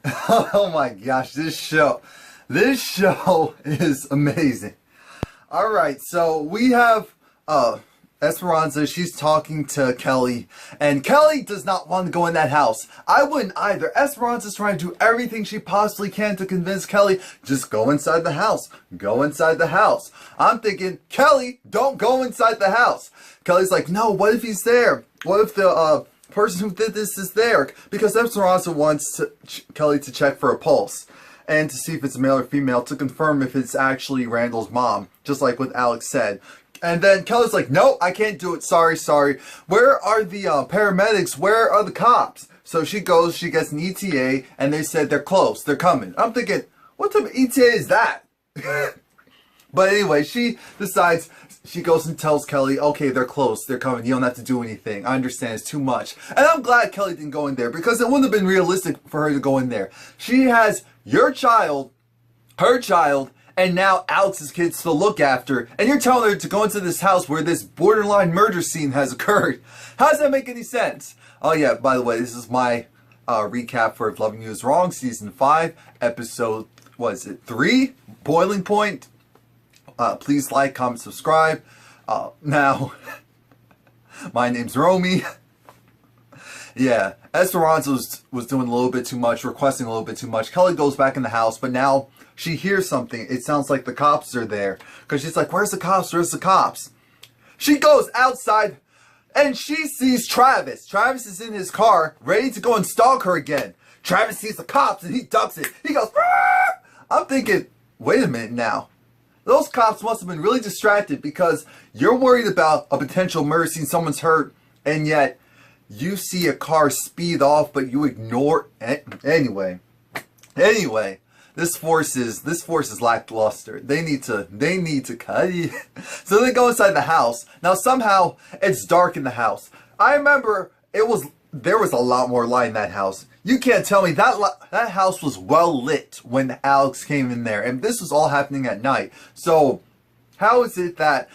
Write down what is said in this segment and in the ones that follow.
Oh my gosh, this show is amazing. All right, so we have Esperanza. She's talking to Kelly, and Kelly does not want to go in that house. I wouldn't either. Esperanza's trying to do everything she possibly can to convince Kelly, just go inside the house. Go inside the house. I'm thinking, Kelly, don't go inside the house. Kelly's like, no, what if he's there? What if the person who did this is there? Because Esperanza wants Kelly to check for a pulse and to see if it's male or female, to confirm if it's actually Randall's mom, just like what Alex said. And then Kelly's like, no, I can't do it. Sorry. Where are the paramedics? Where are the cops? So she goes, she gets an ETA, and they said they're close. They're coming. I'm thinking, what type of ETA is that? But anyway, she decides, she goes and tells Kelly, okay, they're close. They're coming. You don't have to do anything. I understand. It's too much. And I'm glad Kelly didn't go in there, because it wouldn't have been realistic for her to go in there. She has your child, her child, and now Alex's kids to look after, and you're telling her to go into this house where this borderline murder scene has occurred. How does that make any sense? Oh yeah, by the way, this is my recap for If Loving You Is Wrong, Season 5, Episode, what is it, 3? Boiling Point. Please like, comment, subscribe. Now, my name's Romie. Yeah, Esperanza was doing a little bit too much, requesting a little bit too much. Kelly goes back in the house, but now she hears something. It sounds like the cops are there. Because she's like, where's the cops? Where's the cops? She goes outside and she sees Travis. Travis is in his car, ready to go and stalk her again. Travis sees the cops and he ducks it. He goes, "Rah!" I'm thinking, wait a minute now. Those cops must have been really distracted, because you're worried about a potential murder scene, someone's hurt, and yet you see a car speed off, but you ignore it. Anyway, this force is lackluster. They need to cut it. So they go inside the house. Now somehow it's dark in the house. I remember there was a lot more light in that house. You can't tell me that house was well lit when Alex came in there, and this was all happening at night. So how is it that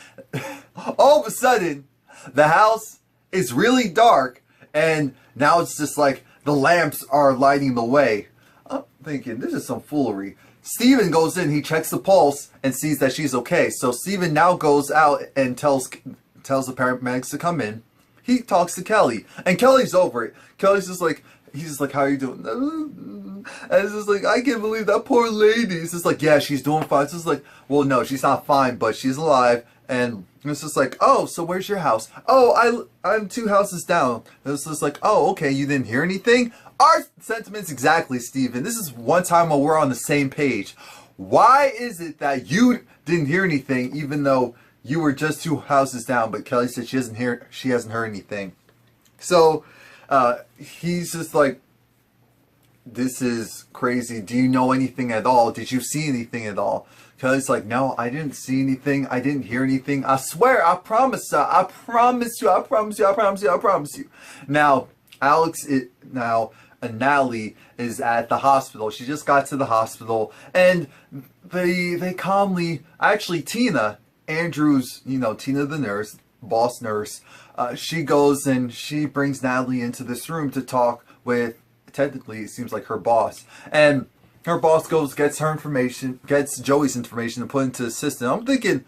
all of a sudden the house is really dark, and now it's just like the lamps are lighting the way? I'm thinking, this is some foolery. Steven goes in, he checks the pulse, and sees that she's okay. So Steven now goes out and tells the paramedics to come in. He talks to Kelly, and Kelly's over it. Kelly's just like, he's just like, how are you doing? And it's just like, I can't believe that poor lady. It's just like, yeah, she's doing fine. It's just like, well, no, she's not fine, but she's alive. And it's just like, oh, so where's your house? Oh, I'm 2 houses down. It's just like, oh, okay, you didn't hear anything? Our sentiments exactly, Steven. This is one time when we're on the same page. Why is it that you didn't hear anything, even though you were just 2 houses down? But Kelly said she hasn't heard anything. So he's just like, this is crazy. Do you know anything at all? Did you see anything at all? Kelly's like, no, I didn't see anything. I didn't hear anything. I swear, I promise you. I promise you. I promise you. I promise you. I promise you. Now, Natalie is at the hospital. She just got to the hospital, and they calmly, actually Tina, Andrew's, Tina the nurse, boss nurse, she goes and she brings Natalie into this room to talk with, technically it seems like her boss. And her boss goes, gets Joey's information and put into the system. I'm thinking,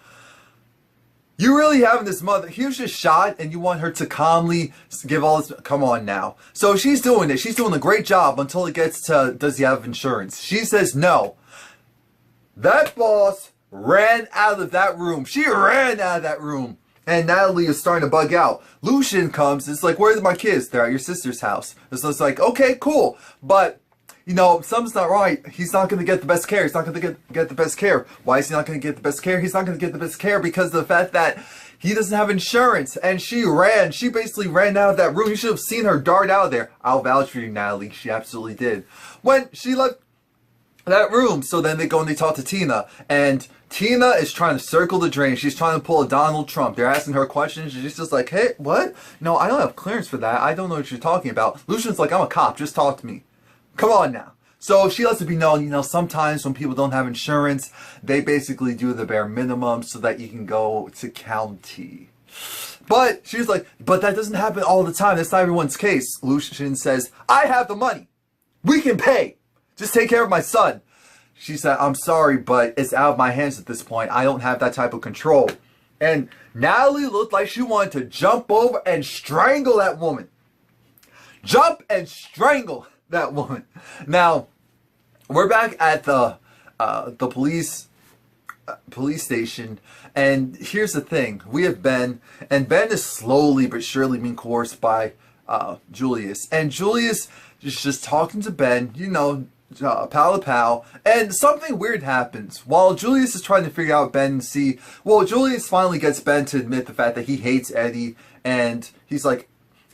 you really having this mother, he was just shot and you want her to calmly give all this, come on now. So she's doing it. She's doing a great job until it gets to, does he have insurance? She says no. That boss ran out of that room. She ran out of that room. And Natalie is starting to bug out. Lucian comes. It's like, where's my kids? They're at your sister's house. It's like, okay, cool. But, something's not right. He's not going to get the best care. He's not going to get the best care. Why is he not going to get the best care? He's not going to get the best care because of the fact that he doesn't have insurance. And she basically ran out of that room. You should have seen her dart out of there. I'll vouch for you, Natalie. She absolutely did. When she left that room, so then they go and they talk to Tina, and Tina is trying to circle the drain. She's trying to pull a Donald Trump. They're asking her questions. She's just like, hey, what? No, I don't have clearance for that. I don't know what you're talking about. Lucian's like, I'm a cop. Just talk to me. Come on now. So she lets it be known, sometimes when people don't have insurance, they basically do the bare minimum so that you can go to county. But she's like, but that doesn't happen all the time. That's not everyone's case. Lucian says, I have the money. We can pay. Just take care of my son. She said, I'm sorry, but it's out of my hands at this point. I don't have that type of control. And Natalie looked like she wanted to jump over and strangle that woman. Jump and strangle that woman. Now, we're back at the police station, and here's the thing. We have Ben, and Ben is slowly but surely being coerced by Julius. And Julius is just talking to Ben, you know, pal to pal, and something weird happens. While Julius is trying to figure out Ben and see, well, Julius finally gets Ben to admit the fact that he hates Eddie, and he's like,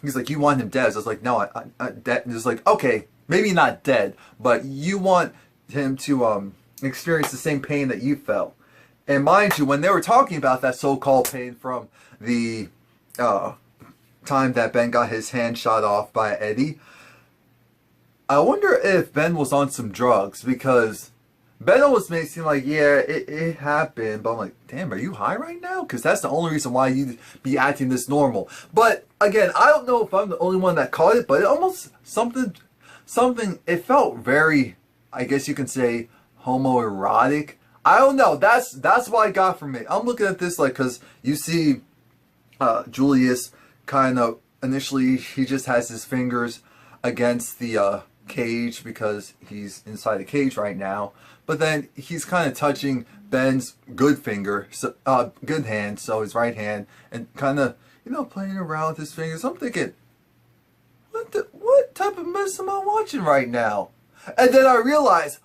you want him dead. So I was like, no, I dead. And it's like, okay, maybe not dead, but you want him to experience the same pain that you felt. And mind you, when they were talking about that so-called pain from the time that Ben got his hand shot off by Eddie, I wonder if Ben was on some drugs, because Ben almost made it seem like, yeah, it happened, but I'm like, damn, are you high right now? Because that's the only reason why you'd be acting this normal. But again, I don't know if I'm the only one that caught it, but it almost something, it felt very, I guess you can say, homoerotic. I don't know. That's what I got from it. I'm looking at this like, because you see Julius kind of, initially, he just has his fingers against the cage because he's inside the cage right now. But then he's kind of touching Ben's good finger, so, good hand, so his right hand, and kind of, you know, playing around with his fingers. I'm thinking, what type of mess am I watching right now? And then I realized,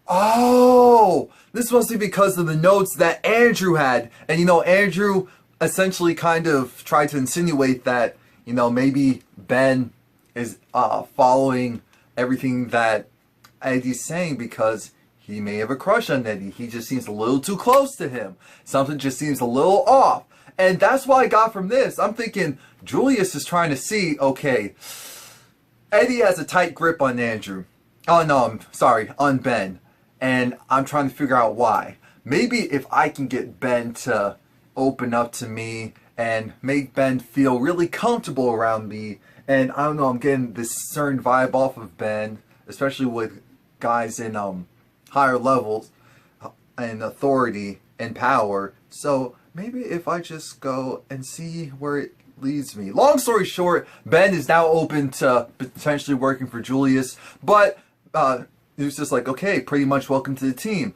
oh, this must be because of the notes that Andrew had. And, you know, Andrew essentially kind of tried to insinuate that, you know, maybe Ben is following everything that Eddie's saying because he may have a crush on Eddie. He just seems a little too close to him. Something just seems a little off. And that's what I got from this. I'm thinking Julius is trying to see, okay, Eddie has a tight grip on Andrew. Oh, no, I'm sorry, on Ben. And I'm trying to figure out why. Maybe if I can get Ben to open up to me and make Ben feel really comfortable around me. And I don't know, I'm getting this certain vibe off of Ben, especially with guys in higher levels and authority and power. So maybe if I just go and see where it leads me. Long story short, Ben is now open to potentially working for Julius, but he was just like, okay, pretty much welcome to the team.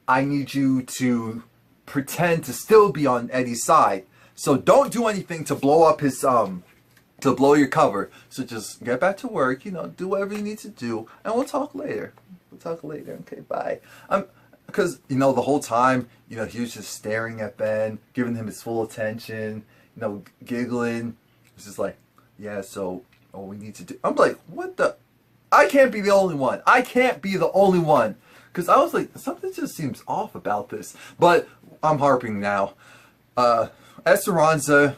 I need you to pretend to still be on Eddie's side. So don't do anything to blow up his to blow your cover. So just get back to work, you know, do whatever you need to do, and we'll talk later. We'll talk later. Okay, bye. Because, you know, the whole time, you know, he was just staring at Ben, giving him his full attention, you know, giggling. It's just like, yeah, so all we need to do. I'm like, what the? I can't be the only one. I can't be the only one. Because I was like, something just seems off about this. But I'm harping now. Esperanza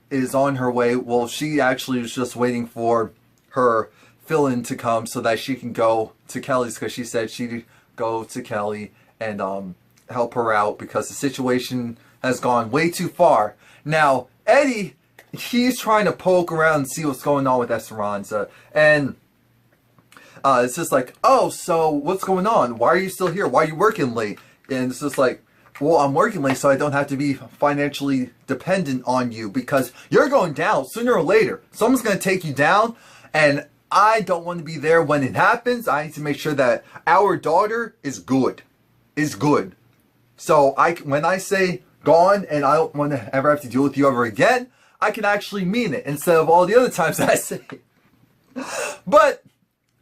is on her way. Well, she actually was just waiting for her fill-in to come so that she can go to Kelly's, because she said she'd go to Kelly and help her out because the situation has gone way too far. Now, Eddie, he's trying to poke around and see what's going on with Esperanza. And it's just like, oh, so what's going on? Why are you still here? Why are you working late? And it's just like, well, I'm working late so I don't have to be financially dependent on you because you're going down sooner or later. Someone's going to take you down, and I don't want to be there when it happens. I need to make sure that our daughter is good. So when I say gone and I don't want to ever have to deal with you ever again, I can actually mean it instead of all the other times I say it. But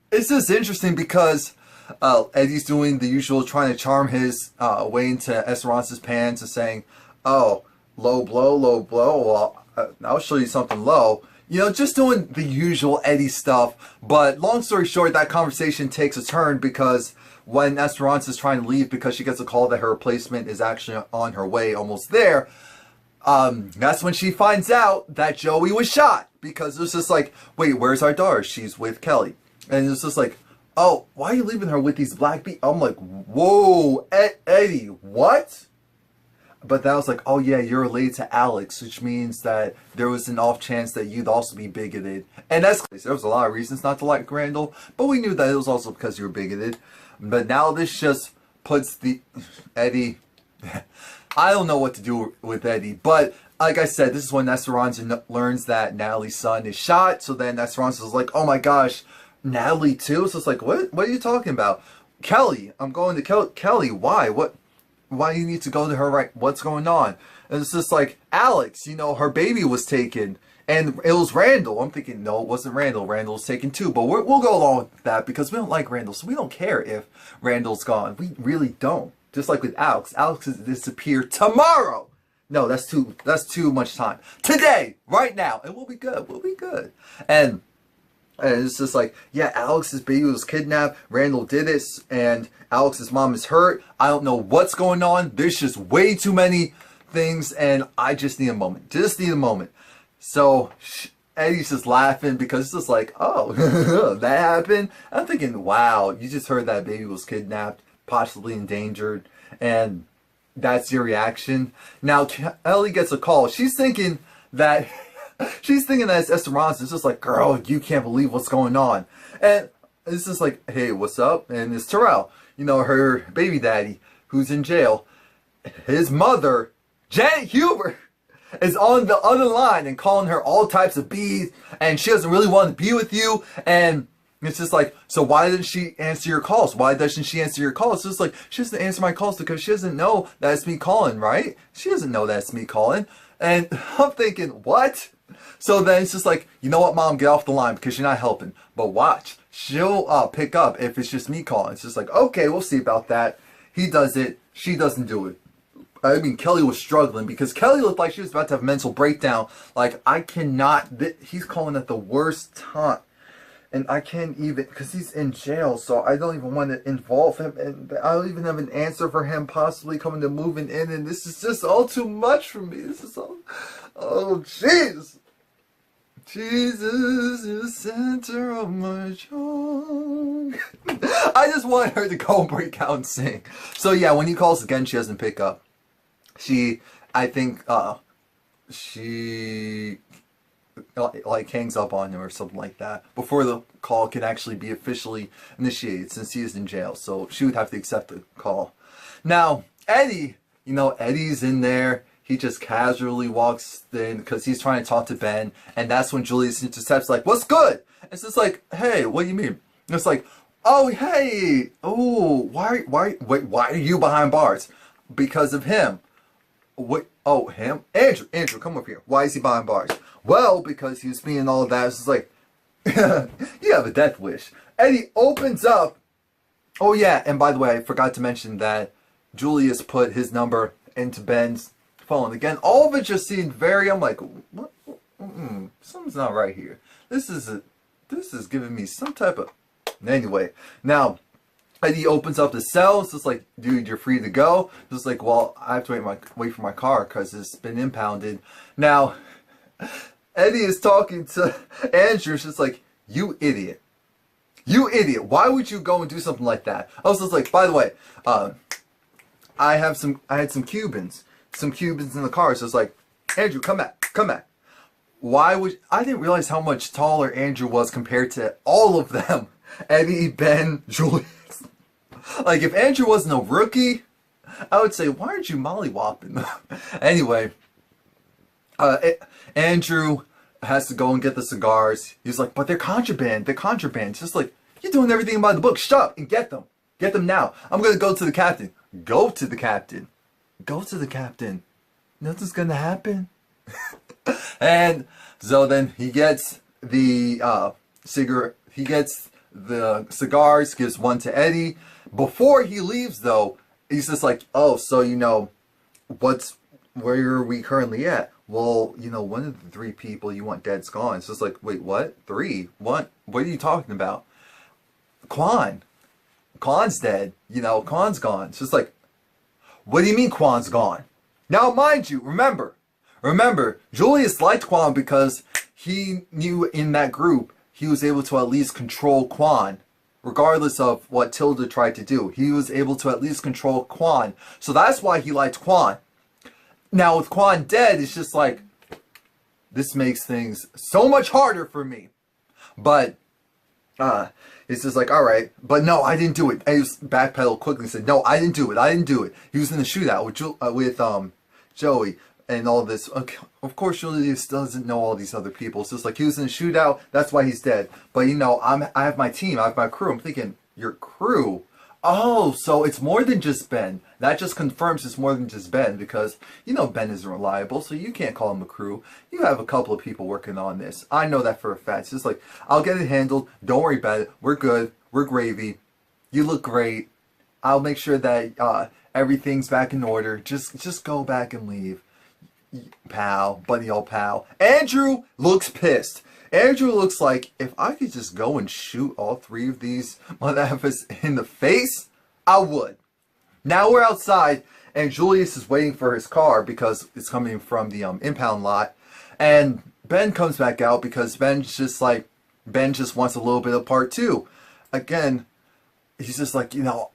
it's just interesting because Eddie's doing the usual, trying to charm his way into Esperanza's pants and saying, oh, low blow, well, I'll show you something low. You know, just doing the usual Eddie stuff. But long story short, that conversation takes a turn because when Esperanza's trying to leave because she gets a call that her replacement is actually on her way, almost there, that's when she finds out that Joey was shot. Because it was just like, wait, where's our daughter? She's with Kelly. And it's just like, oh, why are you leaving her with these black people? I'm like, whoa, Eddie, what? but that was like, oh yeah, you're related to Alex, which means that there was an off chance that you'd also be bigoted. And there was a lot of reasons not to like Randall, but we knew that it was also because you were bigoted. But now this just puts the Eddie. I don't know what to do with Eddie, but like I said, this is when Esperanza learns that Natalie's son is shot. So then Esperanza's like, oh my gosh, Natalie too? So it's like, what are you talking about? Kelly, I'm going to Kelly. Why? Why do you need to go to her, right? What's going on? And it's just like, Alex, you know, her baby was taken. And it was Randall. I'm thinking, no, it wasn't Randall. Randall was taken too. But we'll go along with that because we don't like Randall. So we don't care if Randall's gone. We really don't. Just like with Alex. Alex is disappear tomorrow. No, that's too much time. Today, right now. And we'll be good. We'll be good. And it's just like, yeah, Alex's baby was kidnapped. Randall did it. And Alex's mom is hurt. I don't know what's going on. There's just way too many things. And I just need a moment. Just need a moment. So Eddie's just laughing because it's just like, oh, that happened. I'm thinking, wow, you just heard that baby was kidnapped, possibly endangered, and that's your reaction. Now Kelly gets a call. She's thinking that it's Esperanza. It's just like, girl, you can't believe what's going on. And it's just like, hey, what's up? And it's Terrell, you know, her baby daddy who's in jail. His mother, Janet Huber, is on the other line and calling her all types of B's, and she doesn't really want to be with you. And it's just like, so why didn't she answer your calls? Why doesn't she answer your calls? It's just like, she doesn't answer my calls because she doesn't know that it's me calling, right? She doesn't know that it's me calling. And I'm thinking, what? So then it's just like, you know what, Mom, get off the line because you're not helping. But watch, she'll pick up if it's just me calling. It's just like, okay, we'll see about that. He does it. She doesn't do it. I mean, Kelly was struggling because Kelly looked like she was about to have a mental breakdown. Like, I cannot, he's calling at the worst time. And I can't even, because he's in jail, so I don't even want to involve him. And I don't even have an answer for him possibly coming to moving in. And this is just all too much for me. This is all, oh, jeez. Jesus is the center of my joy. I just want her to go and break out and sing. So yeah, when he calls again, she doesn't pick up. I think, she, like, hangs up on him or something like that before the call can actually be officially initiated since he is in jail. So she would have to accept the call. Now, Eddie, you know, Eddie's in there. He just casually walks in because he's trying to talk to Ben. And that's when Julius intercepts, like, what's good? It's just like, hey, what do you mean? And it's like, oh, hey, oh, why are you behind bars? Because of him. What? Oh, him? Andrew, come up here. Why is he behind bars? Well, because he was being all of that. It's just like, you have a death wish. Eddie opens up. Oh, yeah. And by the way, I forgot to mention that Julius put his number into Ben's phone. Again, all of it just seemed very, I'm like, what? Something's not right here. This is giving me some type of, anyway. Now, Eddie opens up the cell. It's just like, dude, you're free to go. It's just like, well, I have to wait for my car because it's been impounded. Now, Eddie is talking to Andrew. It's just like, you idiot. You idiot. Why would you go and do something like that? I was just like, by the way, I had some Cubans in the car. So it's like, Andrew, come back. Why would, I didn't realize how much taller Andrew was compared to all of them. Eddie, Ben, Julius. Like, if Andrew wasn't a rookie, I would say, why aren't you mollywopping? Anyway, Andrew has to go and get the cigars. He's like, but they're contraband. They're contraband. It's just like, you're doing everything by the book. Shut up and get them. Get them now. I'm going to go to the captain. Go to the captain. Go to the captain. Nothing's going to happen. And so then he gets the cigarette. He gets the cigars, gives one to Eddie. Before he leaves, though, he's just like, oh, so, you know, where are we currently at? Well, you know, one of the 3 people you want dead's gone. It's just like, wait, what? 3? What? What are you talking about? Quan. Quan's dead. You know, Quan's gone. It's just like, what do you mean Quan's gone? Now, mind you, remember, Julius liked Quan because he knew in that group he was able to at least control Quan. Regardless of what Tilda tried to do, he was able to at least control Quan. So that's why he liked Quan. Now with Quan dead, it's just like, this makes things so much harder for me. But it's just like, all right, but no, I didn't do it. And he was backpedaled quickly and said, no, I didn't do it. I didn't do it. He was in the shootout with Joey and all this. Okay, of course, Julius doesn't know all these other people. It's just like, he was in a shootout. That's why he's dead. But you know, I have my team. I have my crew. I'm thinking, your crew? Oh, so it's more than just Ben. That just confirms it's more than just Ben, because you know Ben isn't reliable, so you can't call him a crew. You have a couple of people working on this. I know that for a fact. It's just like, I'll get it handled. Don't worry about it. We're good. We're gravy. You look great. I'll make sure that everything's back in order. Just go back and leave. Pal, buddy old pal. Andrew looks pissed. Andrew looks like, if I could just go and shoot all three of these motherfuckers in the face, I would. Now we're outside, and Julius is waiting for his car because it's coming from the impound lot. And Ben comes back out because Ben just wants a little bit of part two. Again, he's just like, you know,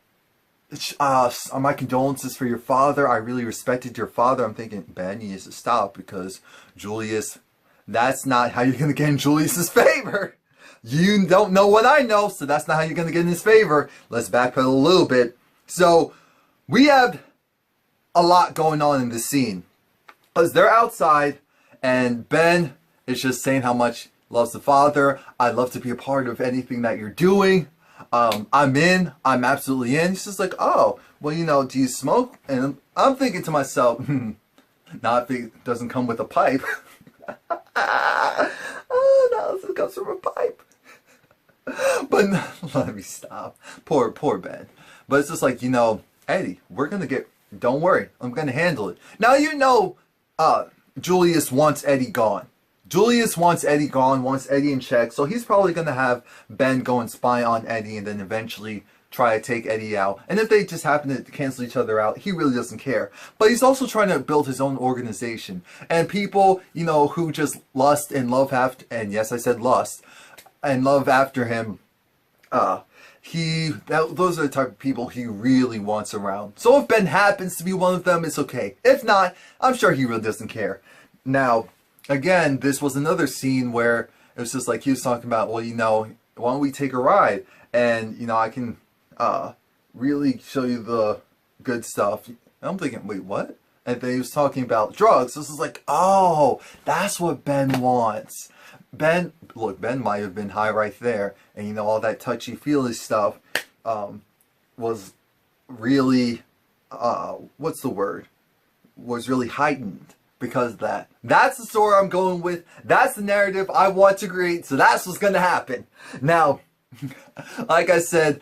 my condolences for your father. I really respected your father. I'm thinking, Ben, you need to stop, because Julius, that's not how you're going to get in Julius's favor. You don't know what I know, so that's not how you're going to get in his favor. Let's backpedal a little bit. So, we have a lot going on in this scene. Because they're outside, and Ben is just saying how much he loves the father. I'd love to be a part of anything that you're doing. I'm in. I'm absolutely in. He's just like, oh, well, you know, do you smoke? And I'm thinking to myself, not if it doesn't come with a pipe. Oh, no, this comes from a pipe. But no, let me stop. Poor Ben. But it's just like, you know, Eddie, we're going to get, don't worry, I'm going to handle it. Now, you know, Julius wants Eddie gone. Julius wants Eddie gone, wants Eddie in check, so he's probably going to have Ben go and spy on Eddie and then eventually try to take Eddie out. And if they just happen to cancel each other out, he really doesn't care. But he's also trying to build his own organization. And people, you know, who just lust and love after, and yes, I said lust, and love after him, those are the type of people he really wants around. So if Ben happens to be one of them, it's okay. If not, I'm sure he really doesn't care. Now, again, this was another scene where it was just like he was talking about, well, you know, why don't we take a ride? And, you know, I can really show you the good stuff. And I'm thinking, wait, what? And then he was talking about drugs. This is like, oh, that's what Ben wants. Ben, look, Ben might have been high right there. And, you know, all that touchy-feely stuff was really, what's the word? Was really heightened because of that. That's the story I'm going with. That's the narrative I want to create. So that's what's going to happen. Now, like I said,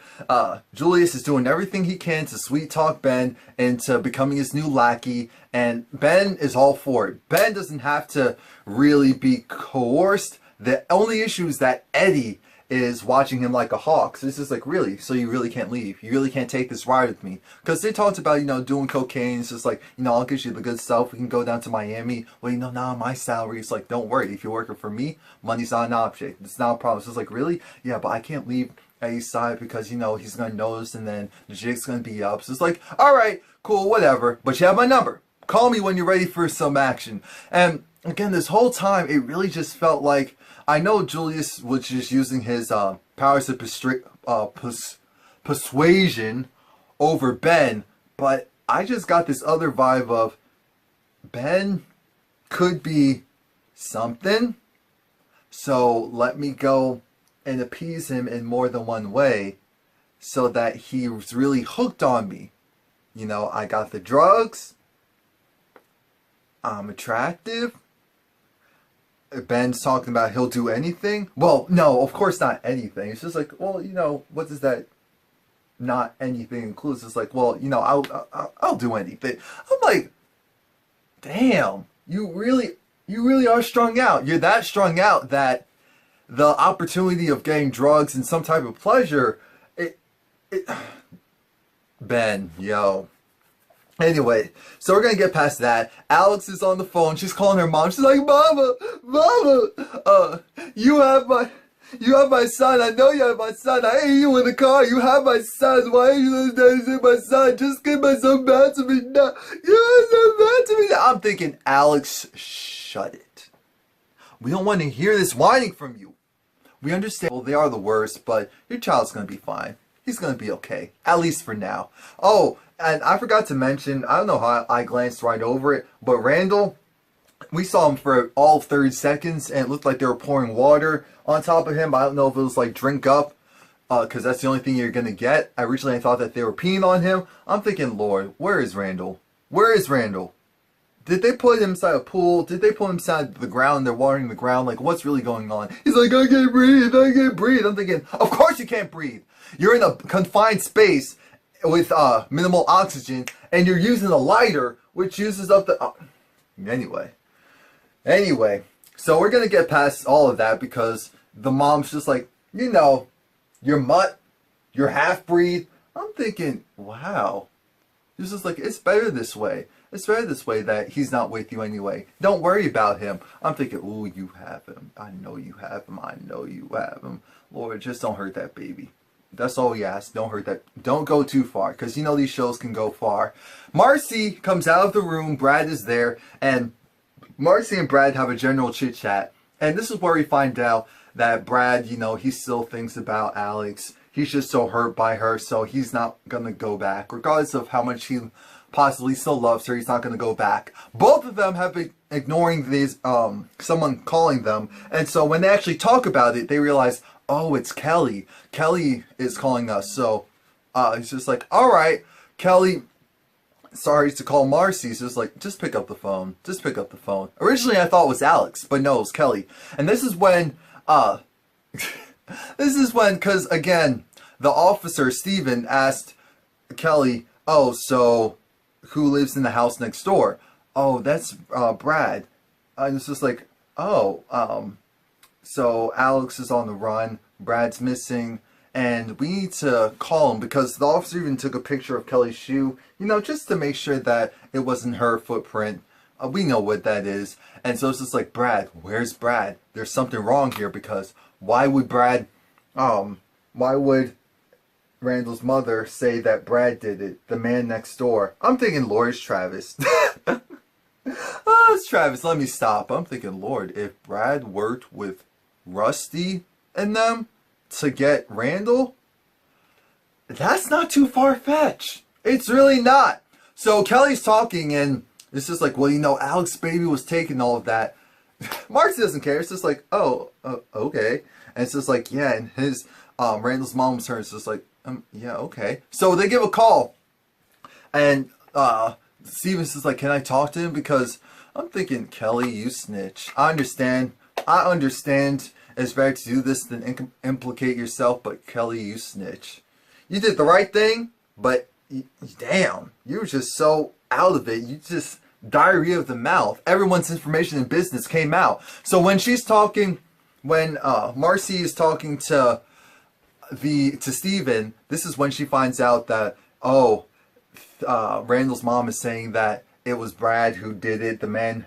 Julius is doing everything he can to sweet talk Ben into becoming his new lackey, and Ben is all for it. Ben doesn't have to really be coerced. The only issue is that Eddie is watching him like a hawk. So it's just like, really? So you really can't leave? You really can't take this ride with me? Because they talked about, you know, doing cocaine. It's just like, you know, I'll get you the good stuff. We can go down to Miami. Well, you know, now my salary. It's like, don't worry. If you're working for me, money's not an object. It's not a problem. So it's like, really? Yeah, but I can't leave Eddie's side because, you know, he's going to notice and then the jig's going to be up. So it's like, all right, cool, whatever. But you have my number. Call me when you're ready for some action. And again, this whole time, it really just felt like, I know Julius was just using his powers of persuasion over Ben, but I just got this other vibe of Ben could be something, so let me go and appease him in more than one way so that he was really hooked on me. You know, I got the drugs, I'm attractive, Ben's talking about he'll do anything. Well, no, of course not anything. It's just like, well, you know, what does that not anything includes? It's like, well, you know, I'll do anything. I'm like, damn, you really are strung out. You're that strung out that the opportunity of getting drugs and some type of pleasure, Ben, yo. Anyway, so we're going to get past that. Alex is on the phone. She's calling her mom. She's like, Mama, you have You have my son. I know you have my son. I hate you in the car. You have my son. Why are you listening to my son? Just give my son back to me now. You son back to me now. I'm thinking, Alex, shut it. We don't want to hear this whining from you. We understand, well, they are the worst, but your child's going to be fine. He's going to be okay, at least for now. Oh, and I forgot to mention, I don't know how I glanced right over it, but Randall, we saw him for all 30 seconds, and it looked like they were pouring water on top of him. I don't know if it was like drink up, because that's the only thing you're going to get. Originally, I thought that they were peeing on him. I'm thinking, Lord, where is Randall? Where is Randall? Did they put him inside a pool? Did they put him inside the ground? They're watering the ground. Like, what's really going on? He's like, I can't breathe. I can't breathe. I'm thinking, of course you can't breathe. You're in a confined space with minimal oxygen, and you're using a lighter, which uses up the... Anyway, so we're going to get past all of that because the mom's just like, you know, you're mutt, you're half-breed. I'm thinking, wow. It's just like, it's better this way. It's better this way that he's not with you anyway. Don't worry about him. I'm thinking, ooh, you have him. I know you have him. I know you have him. Lord, just don't hurt that baby. That's all we ask. Don't hurt that. Don't go too far. Because you know these shows can go far. Marcy comes out of the room. Brad is there. And Marcy and Brad have a general chit chat. And this is where we find out that Brad, you know, he still thinks about Alex. He's just so hurt by her. So he's not going to go back. Regardless of how much he possibly still loves her, he's not going to go back. Both of them have been ignoring these, someone calling them. And so when they actually talk about it, they realize, oh, it's Kelly. Kelly is calling us. So he's just like, all right, Kelly, sorry to call Marcy. He's just like, just pick up the phone. Just pick up the phone. Originally, I thought it was Alex, but no, it's Kelly. And this is when, because again, the officer, Steven, asked Kelly, oh, so who lives in the house next door? Oh, that's Brad. And it's just like, oh, so Alex is on the run, Brad's missing, and we need to call him because the officer even took a picture of Kelly's shoe, you know, just to make sure that it wasn't her footprint. We know what that is. And so it's just like, Brad, where's Brad? There's something wrong here because why would Randall's mother say that Brad did it, the man next door? I'm thinking, Lord, it's Travis. Oh, it's Travis. Let me stop. I'm thinking, Lord, if Brad worked with Rusty and them to get Randall, that's not too far-fetched. It's really not. So Kelly's talking and it's just like, well, you know, Alex's baby was taking all of that. Marcy doesn't care. It's just like, oh, okay. And it's just like, yeah, and his, Randall's mom's turn. It's just like, yeah, okay. So they give a call. And Steven's just like, can I talk to him? Because I'm thinking, Kelly, you snitch. I understand it's better to do this than implicate yourself, but Kelly, you snitch. You did the right thing, but damn, you were just so out of it. You just, diarrhea of the mouth. Everyone's information in business came out. So when she's talking, when Marcy is talking to Steven, this is when she finds out that, oh, Randall's mom is saying that it was Brad who did it, the man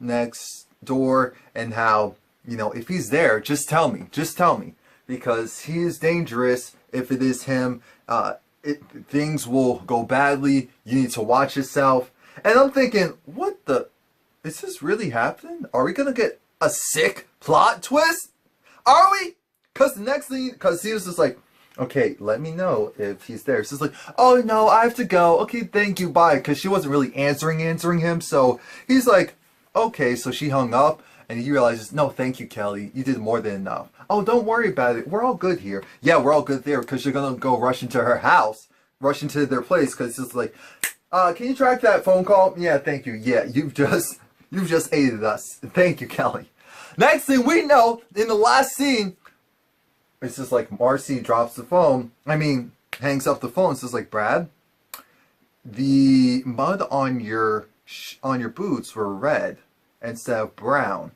next door, and how, you know, if he's there, just tell me, because he is dangerous. If it is him, things will go badly. You need to watch yourself. And I'm thinking, what the, is this really happening? Are we gonna get a sick plot twist? Are we? Because the next thing, because he was just like, okay, let me know if he's there. So it's like, oh no, I have to go. Okay, thank you, bye. Because she wasn't really answering him. So he's like, okay, so she hung up. And he realizes, no, thank you, Kelly. You did more than enough. Oh, don't worry about it. We're all good here. Yeah, we're all good there because you're going to go rush into her house. Rush into their place because it's like, can you track that phone call? Yeah, thank you. Yeah, you've just aided us. Thank you, Kelly. Next thing we know, in the last scene, it's just like Marcy drops the phone. I mean, hangs up the phone. It's just like, Brad, the mud on your boots were red instead of brown.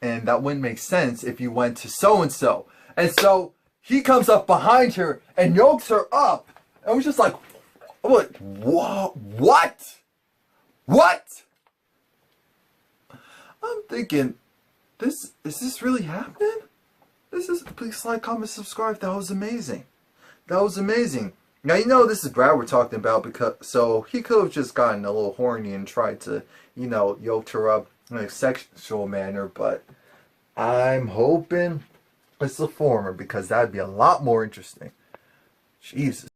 And that wouldn't make sense if you went to so-and-so. And so he comes up behind her and yokes her up. And we're just like, what? What? I'm thinking, Is this really happening? Please like, comment, subscribe. That was amazing. That was amazing. Now, you know, this is Brad we're talking about, because so he could have just gotten a little horny and tried to, you know, yoke her up in a sexual manner, but I'm hoping it's the former, because that'd be a lot more interesting. Jesus.